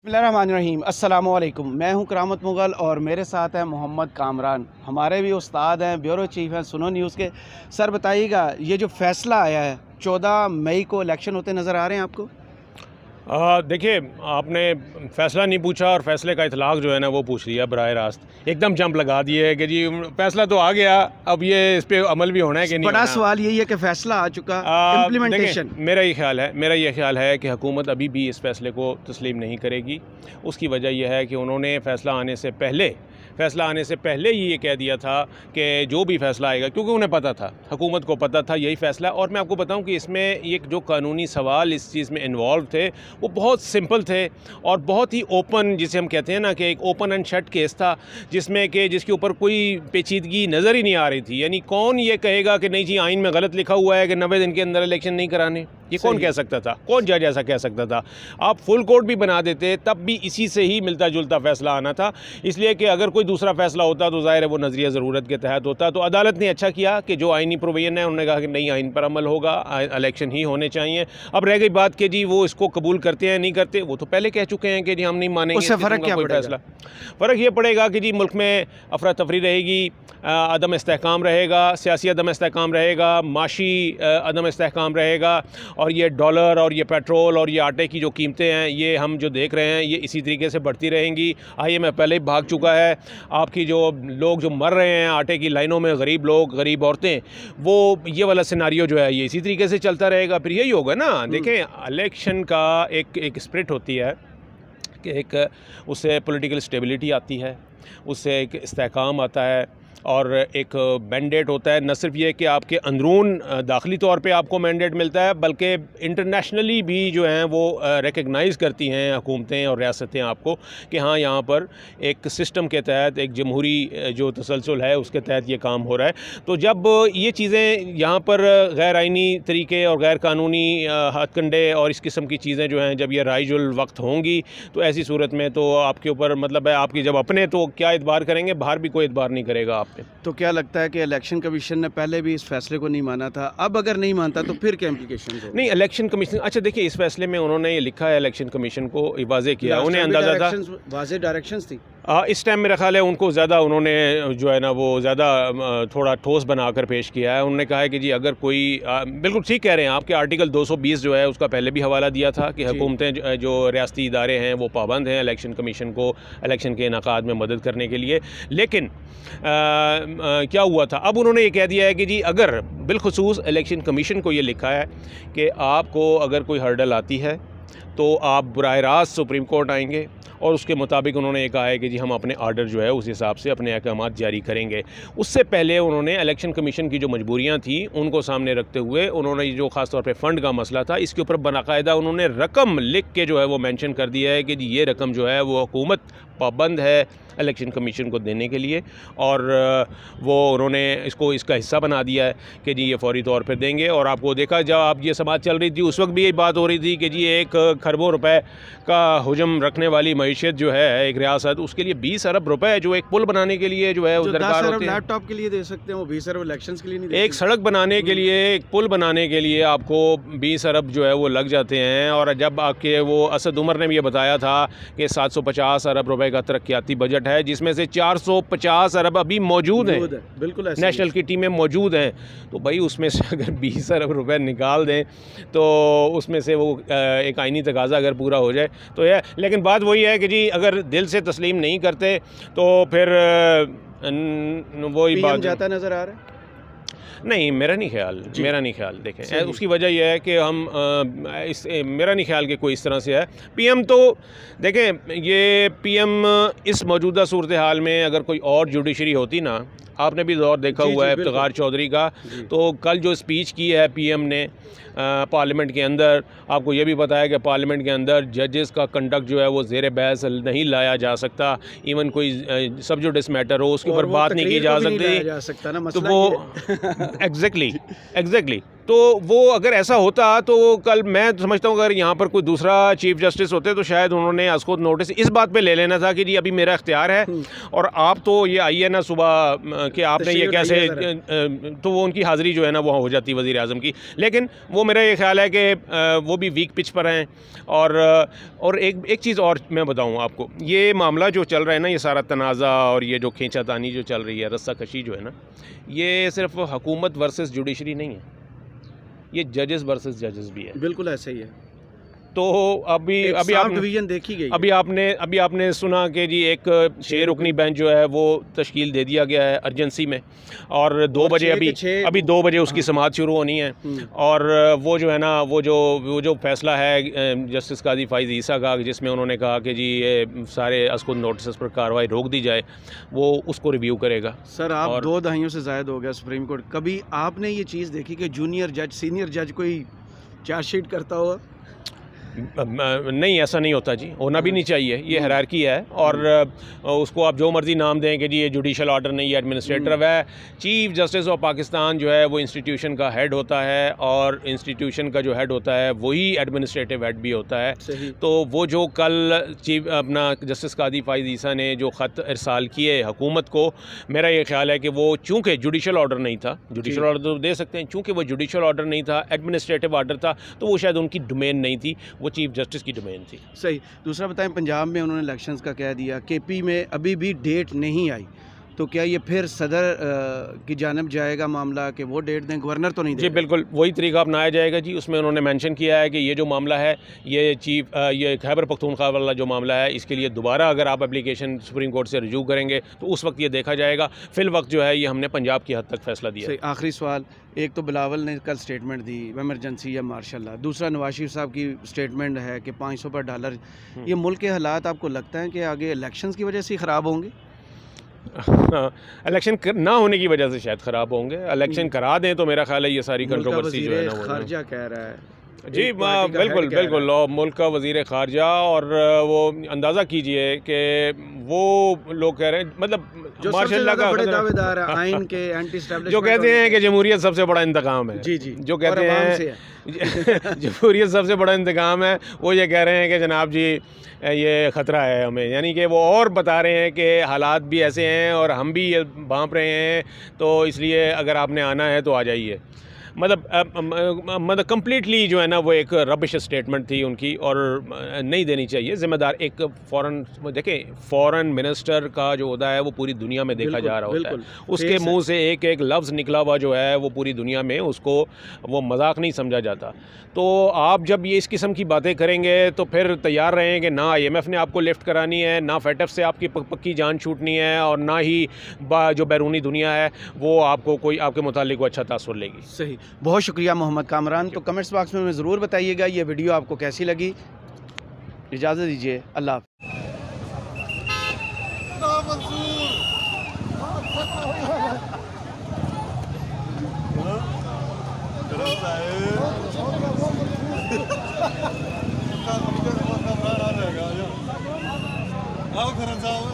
बिस्मिल्लाहिर्रहमानिर्रहीम अस्सलामुअलैकुम। मैं हूं करामत मुग़ल और मेरे साथ हैं मोहम्मद कामरान। हमारे भी उस्ताद हैं, ब्यूरो चीफ हैं सुनो न्यूज़ के। सर बताइएगा, ये जो फ़ैसला आया है 14 मई को इलेक्शन होते नज़र आ रहे हैं आपको? देखिए, आपने फ़ैसला नहीं पूछा और फ़ैसले का इतलाक़ जो है ना वो पूछ लिया बराह रास्त। एकदम जंप लगा दिए है कि जी फ़ैसला तो आ गया, अब ये इस पे अमल भी होना है कि नहीं बड़ा होना। सवाल यही है कि फ़ैसला आ चुका, इम्प्लीमेंटेशन। मेरा ये ख़्याल है कि हुकूमत अभी भी इस फ़ैसले को तस्लीम नहीं करेगी। उसकी वजह यह है कि उन्होंने फ़ैसला आने से पहले ही ये कह दिया था कि जो भी फ़ैसला आएगा, क्योंकि उन्हें पता था, हुकूमत को पता था यही फ़ैसला। और मैं आपको बताऊं कि इसमें एक जो कानूनी सवाल इस चीज़ में इन्वॉल्व थे वो बहुत सिंपल थे और बहुत ही ओपन, जिसे हम कहते हैं ना कि एक ओपन एंड शट केस था, जिसके ऊपर कोई पेचीदगी नज़र ही नहीं आ रही थी। यानी कौन ये कहेगा कि नहीं जी आइन में गलत लिखा हुआ है कि 90 दिन के अंदर इलेक्शन नहीं कराने, ये कौन कह सकता था? कौन जज ऐसा कह सकता था? आप फुल कोर्ट भी बना देते तब भी इसी से ही मिलता जुलता फ़ैसला आना था। इसलिए कि अगर कोई दूसरा फ़ैसला होता तो ज़ाहिर है वो नज़रिया ज़रूरत के तहत होता। तो अदालत ने अच्छा किया कि जो आइनी प्रोविजन है उन्होंने कहा कि नहीं, आइन पर अमल होगा, इलेक्शन ही होने चाहिए। अब रह गई बात कि जी वो इसको कबूल करते हैं नहीं करते, वो तो पहले कह चुके हैं कि जी हम नहीं मानेंगे। उससे फ़र्क क्या पड़ेगा? फैसला फ़र्क ये पड़ेगा कि जी मुल्क में अफरा तफरी रहेगी, अदम इस्तेहकाम रहेगा, सियासी अदम इस्तेहकाम रहेगा, माशी अदम इस्तेहकाम रहेगा, और ये डॉलर और ये पेट्रोल और ये आटे की जो कीमतें हैं ये हम जो देख रहे हैं ये इसी तरीके से बढ़ती रहेंगी। IMF पहले ही भाग चुका है। आपकी जो लोग जो मर रहे हैं आटे की लाइनों में, गरीब लोग, गरीब औरतें, वो ये वाला सिनारियो जो है ये इसी तरीके से चलता रहेगा। फिर यही होगा ना। देखें, इलेक्शन का एक स्पिरिट होती है कि एक उससे पॉलिटिकल स्टेबिलिटी आती है, उससे एक इस्तेहकाम आता है और एक मैंडेट होता है। न सिर्फ ये कि आपके अंदरून दाखिली तौर पे आपको मैंडेट मिलता है, बल्कि इंटरनेशनली भी जो हैं वो रिकग्नाइज़ करती हैं हुकूमतें और रियासतें आपको कि हाँ यहाँ पर एक सिस्टम के तहत, एक जमहूरी जो तसलसल है उसके तहत ये काम हो रहा है। तो जब ये चीज़ें यहाँ पर गैर आइनी तरीके और गैर कानूनी हथकंडे और इस किस्म की चीज़ें जो हैं जब ये राइजुल वक्त होंगी तो ऐसी सूरत में तो आपके ऊपर मतलब है आपकी जब अपने तो क्या एतबार करेंगे, बाहर भी कोई एतबार नहीं करेगा आप। तो क्या लगता है कि इलेक्शन कमीशन ने पहले भी इस फैसले को नहीं माना था, अब अगर नहीं मानता तो फिर क्या इम्प्लीकेशन होंगे? नहीं, इलेक्शन कमीशन, अच्छा देखिए, इस फैसले में उन्होंने ये लिखा है, इलेक्शन कमीशन को वाज़ेह किया, उन्हें अंदाज़ा था, वाज़ेह डायरेक्शंस थी। इस टाइम मेरा ख्याल है उनको ज़्यादा उन्होंने जो है ना वो ज़्यादा थोड़ा ठोस बनाकर पेश किया है। उन्होंने कहा है कि जी अगर कोई बिल्कुल ठीक कह रहे हैं आपके, आर्टिकल 220 जो है उसका पहले भी हवाला दिया था कि हुकूमतें जो रियासती इदारे हैं वो पाबंद हैं इलेक्शन कमीशन को इलेक्शन के इनेकाद में मदद करने के लिए। लेकिन क्या हुआ था, अब उन्होंने ये कह दिया है कि जी अगर बिलखुसूस इलेक्शन कमीशन को ये लिखा है कि आपको अगर कोई हर्डल आती है तो आप बराह रास्त सुप्रीम कोर्ट आएंगे और उसके मुताबिक उन्होंने ये कहा है कि जी हम अपने आर्डर जो है उस हिसाब से अपने अहकामात जारी करेंगे। उससे पहले उन्होंने इलेक्शन कमीशन की जो मजबूरियां थी उनको सामने रखते हुए उन्होंने जो ख़ास तौर पे फ़ंड का मसला था इसके ऊपर बाकायदा उन्होंने रकम लिख के जो है वो मेंशन कर दिया है कि जी ये रकम जो है वो हुकूमत पाबंद है इलेक्शन कमीशन को देने के लिए, और वो उन्होंने इसका हिस्सा बना दिया है कि जी ये फौरी तौर पर देंगे। और आपको देखा जब आप ये समात चल रही थी उस वक्त भी यही बात हो रही थी कि जी 1 खरबों रुपए का हुजम रखने वाली मईशत जो है एक रियासत, उसके लिए 20 अरब रुपए जो एक पुल बनाने के लिए जो है उस दरकार होते हैं, लैपटॉप के लिए दे सकते हैं, वो 20 अरब इलेक्शंस के लिए नहीं दे। एक सड़क बनाने के लिए, एक पुल बनाने के लिए आपको 20 अरब जो है वो लग जाते हैं। और जब आपके वो असद उमर ने भी ये बताया था कि 750 अरब रुपए का तरक्याती बजट है जिसमें से 450 अरब अभी मौजूद हैं, बिल्कुल नेशनल की टीमें मौजूद हैं, तो भाई उसमें से अगर 20 अरब रुपए निकाल दें तो उसमें से वो एक आइनी तकाजा अगर पूरा हो जाए तो है। लेकिन बात वही है कि जी अगर दिल से तस्लीम नहीं करते तो फिर वही बात जाता नज़र आ रहा है। नहीं, मेरा नहीं ख्याल देखें उसकी वजह यह है कि मेरा नहीं ख्याल कि कोई इस तरह से है। PM तो देखें, ये PM इस मौजूदा सूरत हाल में अगर कोई और जुडिशरी होती ना, आपने भी दौर देखा हुआ है इफ्तिखार चौधरी का, तो कल जो स्पीच की है PM ने पार्लियामेंट के अंदर, आपको ये भी बताया कि पार्लियामेंट के अंदर जजेस का कंडक्ट जो है वो ज़ेर बहस नहीं लाया जा सकता, इवन कोई सब्जुडिस मैटर हो उसके ऊपर बात नहीं की जा सकती। तो वो एग्जैक्टली तो वो अगर ऐसा होता तो कल मैं समझता हूँ अगर यहाँ पर कोई दूसरा चीफ जस्टिस होते तो शायद उन्होंने आज खुद नोटिस इस बात पे ले लेना था कि जी अभी मेरा इख्तियार है और आप तो ये आई है ना सुबह कि आपने ये कैसे, तो वो उनकी हाज़िरी जो है ना वो हो जाती वज़ीर आज़म की। लेकिन वो मेरा ये ख्याल है कि वो भी वीक पिच पर हैं। और एक चीज़ और मैं बताऊँ आपको, ये मामला जो चल रहा है ना, ये सारा तनाज़ा और ये जो खींचातानी जो चल रही है, रस्सा कशी जो है ना, ये सिर्फ हुकूमत वर्सेस जुडिशरी नहीं है, ये जजेस वर्सेस जजेस भी है। बिल्कुल ऐसे ही है। तो अभी आप डिवीजन देखी गई। अभी आपने सुना कि जी एक 6 रुकनी बेंच जो है वो तश्कील दे दिया गया है अर्जेंसी में, और 2 बजे अभी 2 बजे उसकी समाअत शुरू होनी है। और वो जो है ना वो जो फैसला है जस्टिस काजी फ़ाइज़ ईसा का, जिसमें उन्होंने कहा कि जी ये सारे अस्कुद नोटिस पर कार्रवाई रोक दी जाए, वो उसको रिव्यू करेगा। सर आप 2 दहाइयों से ज़ायद हो गया सुप्रीम कोर्ट, कभी आपने ये चीज़ देखी कि जूनियर जज सीनियर जज कोई चार्जशीट करता हुआ? नहीं, ऐसा नहीं होता जी, होना भी नहीं चाहिए, ये हायरार्की है। और उसको आप जो मर्ज़ी नाम दें कि जी ये जुडिशल ऑर्डर नहीं है, एडमिनिस्ट्रेटिव है। चीफ़ जस्टिस ऑफ पाकिस्तान जो है वो इंस्टीट्यूशन का हेड होता है, और इंस्टीट्यूशन का जो हेड होता है वही एडमिनिस्ट्रेटिव हेड भी होता है। तो वो जो कल अपना जस्टिस कादी फ़ाइज़ ईसा ने जो ख़त इरसाल किए हुकूमत को, मेरा ये ख्याल है कि वो चूँकि जुडिशल ऑर्डर नहीं था, जुडिशल ऑर्डर तो दे सकते हैं, चूँकि वो जुडिशल ऑर्डर नहीं था, एडमिनिस्ट्रेटिव ऑर्डर था, तो वो शायद उनकी डोमेन नहीं थी, वो चीफ जस्टिस की डोमेन थी। सही। दूसरा बताएं, पंजाब में उन्होंने इलेक्शंस का कह दिया, केपी में अभी भी डेट नहीं आई, तो क्या ये फिर सदर की जानब जाएगा मामला कि वो डेट दें? गवर्नर तो नहीं देगा? जी बिल्कुल वही तरीका अपनाया जाएगा जी। उसमें उन्होंने मेंशन किया है कि ये जो मामला है, ये खैबर पख्तूनख्वा वाला जो मामला है, इसके लिए दोबारा अगर आप एप्लीकेशन सुप्रीम कोर्ट से रिज्यू करेंगे तो उस वक्त ये देखा जाएगा। फिल वक्त जो है ये हमने पंजाब की हद तक फैसला दिया। आखिरी सवाल, एक तो बिलावल ने कल स्टेटमेंट दी एमरजेंसी या मार्शल लॉ, दूसरा नवाज शरीफ साहब की स्टेटमेंट है कि $500 पर डॉलर। ये मुल्क के हालात आपको लगता है कि आगे इलेक्शंस की वजह से ख़राब होंगे? इलेक्शन ना होने की वजह से शायद ख़राब होंगे। इलेक्शन करा दें तो मेरा ख्याल है ये सारी कंट्रोवर्सी जो है ना वो खारजा कह रहा है जी बिल्कुल मुल्क का वज़ीर ख़ारजा, और वो अंदाज़ा कीजिए कि वो लोग कह रहे हैं, मतलब माशाल्लाह का बड़े दावेदार हैं आइन के, एंटी एस्टैब्लिशमेंट, जो कहते हैं कि जमहूरियत सबसे बड़ा इंतकाम है। जी जी, जो कहते हैं जमहूरियत सबसे बड़ा इंतकाम है, वो ये कह रहे हैं कि जनाब जी ये ख़तरा है हमें, यानी कि वो और बता रहे हैं कि हालात भी ऐसे हैं और हम भी ये भांप रहे हैं, तो इसलिए अगर आपने आना है तो आ जाइए। मतलब कम्प्लीटली जो है ना वो एक रबिश स्टेटमेंट थी उनकी, और नहीं देनी चाहिए। ज़िम्मेदार एक फ़ॉरेन मिनिस्टर का जो होता है वो पूरी दुनिया में देखा जा रहा होता है, उसके मुंह से एक एक लफ्ज़ निकला हुआ जो है वो पूरी दुनिया में उसको वो मजाक नहीं समझा जाता। तो आप जब ये इस किस्म की बातें करेंगे तो फिर तैयार रहें कि ना IMF ने आपको लिफ्ट करानी है, ना FATF से आपकी पक्की जान छूटनी है, और ना ही जो बैरूनी दुनिया है वो आपको कोई आपके मुतालिक को अच्छा तासुर लेगी। सही। बहुत शुक्रिया मोहम्मद कामरान। तो कमेंट्स बॉक्स में ज़रूर बताइएगा ये वीडियो आपको कैसी लगी। इजाज़त दीजिए, अल्लाह हाफ़िज़।